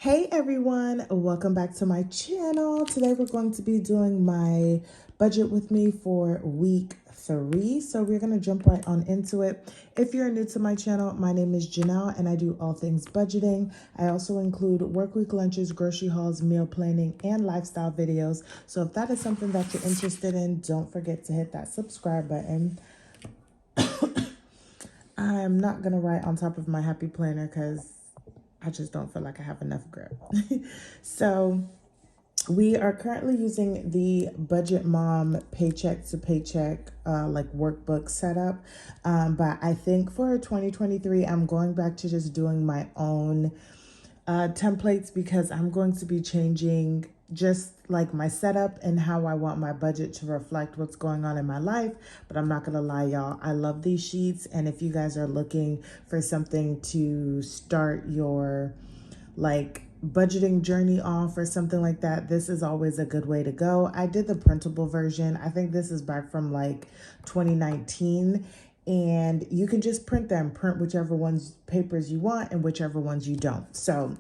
Hey everyone, welcome back to my channel. Today we're going to be doing my budget with me for week 3. So we're going to jump right on into it. If you're new to my channel, my name is Janelle and I do all things budgeting. I also include work week lunches, grocery hauls, meal planning, and lifestyle videos. So if that is something that you're interested in, don't forget to hit that subscribe button. I'm not going to write on top of my happy planner because I just don't feel like I have enough grip. So we are currently using the Budget Mom Paycheck to Paycheck like workbook setup. But I think for 2023, I'm going back to just doing my own templates because I'm going to be changing just like my setup and how I want my budget to reflect what's going on in my life. But I'm not gonna lie, y'all, I love these sheets. And if you guys are looking for something to start your like budgeting journey off or something like that, this is always a good way to go. I did the printable version. I think this is back from like 2019, and you can just print whichever ones papers you want and whichever ones you don't. So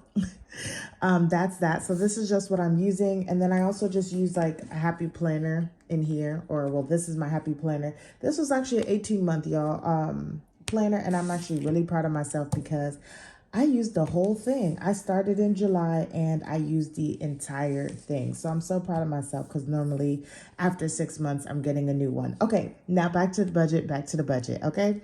that's that. So this is just what I'm using. And then I also just use like a happy planner in here, or well, this is my happy planner. This was actually an 18-month, y'all, planner, and I'm actually really proud of myself because I used the whole thing. I started in July and I used the entire thing. So I'm so proud of myself because normally after 6 months, I'm getting a new one. Okay, now back to the budget, okay?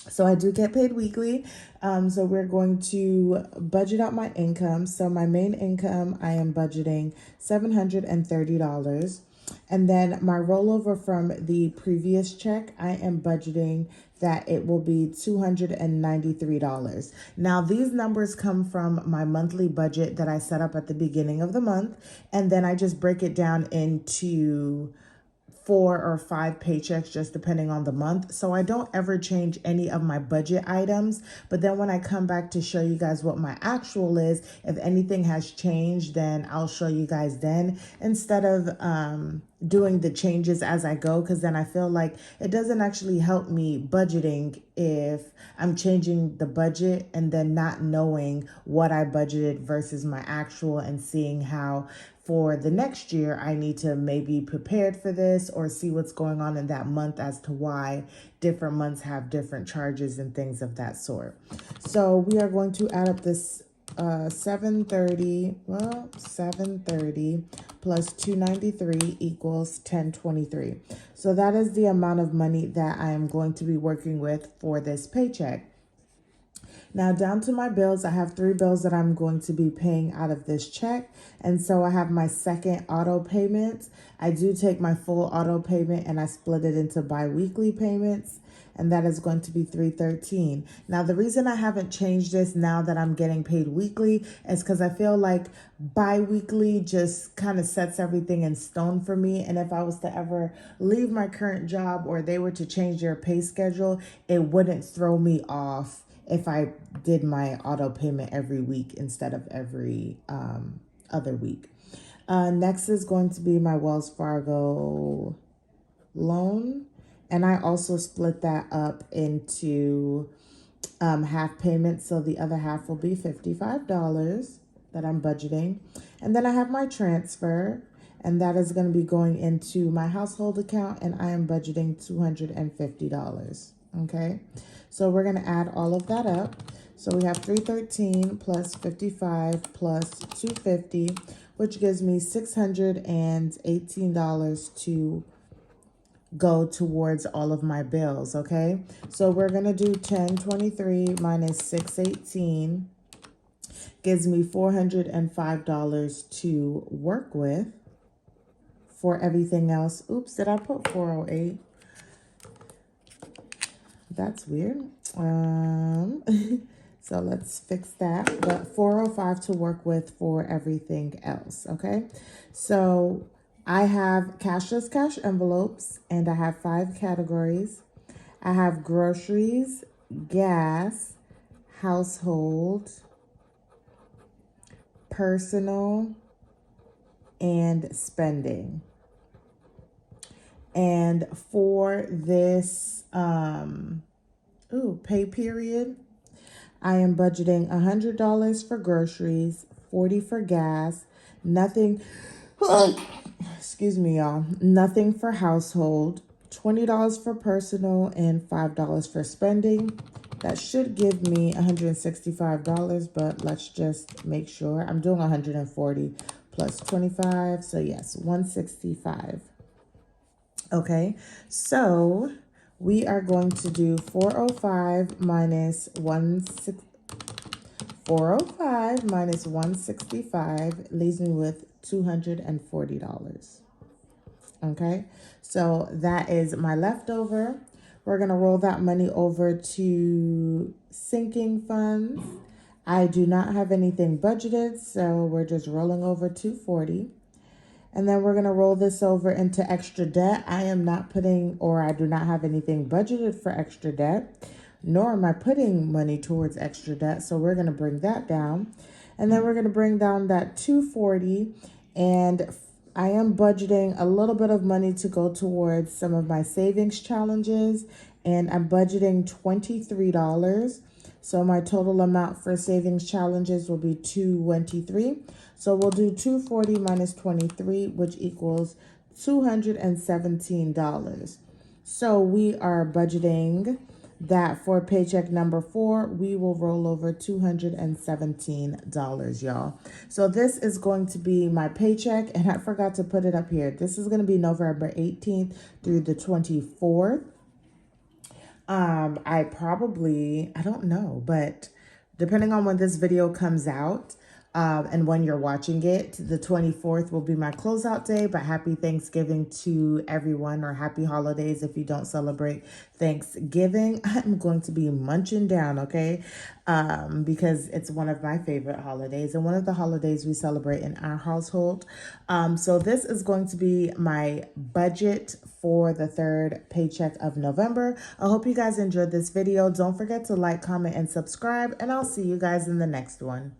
So I do get paid weekly. So we're going to budget out my income. So my main income, I am budgeting $730. And then my rollover from the previous check, I am budgeting that it will be $293. Now, these numbers come from my monthly budget that I set up at the beginning of the month. And then I just break it down into 4 or 5 paychecks, just depending on the month. So I don't ever change any of my budget items. But then when I come back to show you guys what my actual is, if anything has changed, then I'll show you guys then, instead of doing the changes as I go, because then I feel like it doesn't actually help me budgeting if I'm changing the budget and then not knowing what I budgeted versus my actual, and seeing how for the next year, I need to maybe prepared for this or see what's going on in that month as to why different months have different charges and things of that sort. So we are going to add up this 730 plus 293 equals 1023. So that is the amount of money that I am going to be working with for this paycheck. Now down to my bills, I have 3 bills that I'm going to be paying out of this check. And so I have my second auto payment. I do take my full auto payment and I split it into bi-weekly payments. And that is going to be $313. Now, the reason I haven't changed this now that I'm getting paid weekly is because I feel like bi-weekly just kind of sets everything in stone for me. And if I was to ever leave my current job or they were to change their pay schedule, it wouldn't throw me off if I did my auto payment every week instead of every other week. Next is going to be my Wells Fargo loan. And I also split that up into half payments. So the other half will be $55 that I'm budgeting. And then I have my transfer, and that is going to be going into my household account, and I am budgeting $250. Okay, so we're going to add all of that up. So we have 313 plus 55 plus 250, which gives me $618 to go towards all of my bills. Okay, so we're going to do 1023 minus 618 gives me $405 to work with for everything else. Oops, did I put 408? That's weird. So let's fix that. But 405 to work with for everything else, okay? So I have cashless cash envelopes, and I have 5 categories. I have groceries, gas, household, personal, and spending. And for this pay period, I am budgeting $100 for groceries, $40 for gas, nothing, excuse me, y'all, nothing for household, $20 for personal, and $5 for spending. That should give me $165, but let's just make sure. I'm doing 140 plus 25, so yes, 165. Okay, so we are going to do 405 minus 165 leaves me with $240. Okay, so that is my leftover. We're going to roll that money over to sinking funds. I do not have anything budgeted, so we're just rolling over 240. And then we're going to roll this over into extra debt. I am not putting, or I do not have anything budgeted for extra debt, nor am I putting money towards extra debt. So we're going to bring that down. And then we're going to bring down that 240. And I am budgeting a little bit of money to go towards some of my savings challenges. And I'm budgeting $23. So my total amount for savings challenges will be $223. So we'll do 240 minus 23, which equals $217. So we are budgeting that for paycheck number 4, we will roll over $217, y'all. So this is going to be my paycheck, and I forgot to put it up here. This is going to be November 18th through the 24th. I don't know, but depending on when this video comes out, and when you're watching it, the 24th will be my closeout day, but happy Thanksgiving to everyone, or happy holidays if you don't celebrate Thanksgiving. I'm going to be munching down, okay? Because it's one of my favorite holidays and one of the holidays we celebrate in our household. So this is going to be my budget for the 3rd paycheck of November. I hope you guys enjoyed this video. Don't forget to like, comment, and subscribe, and I'll see you guys in the next one.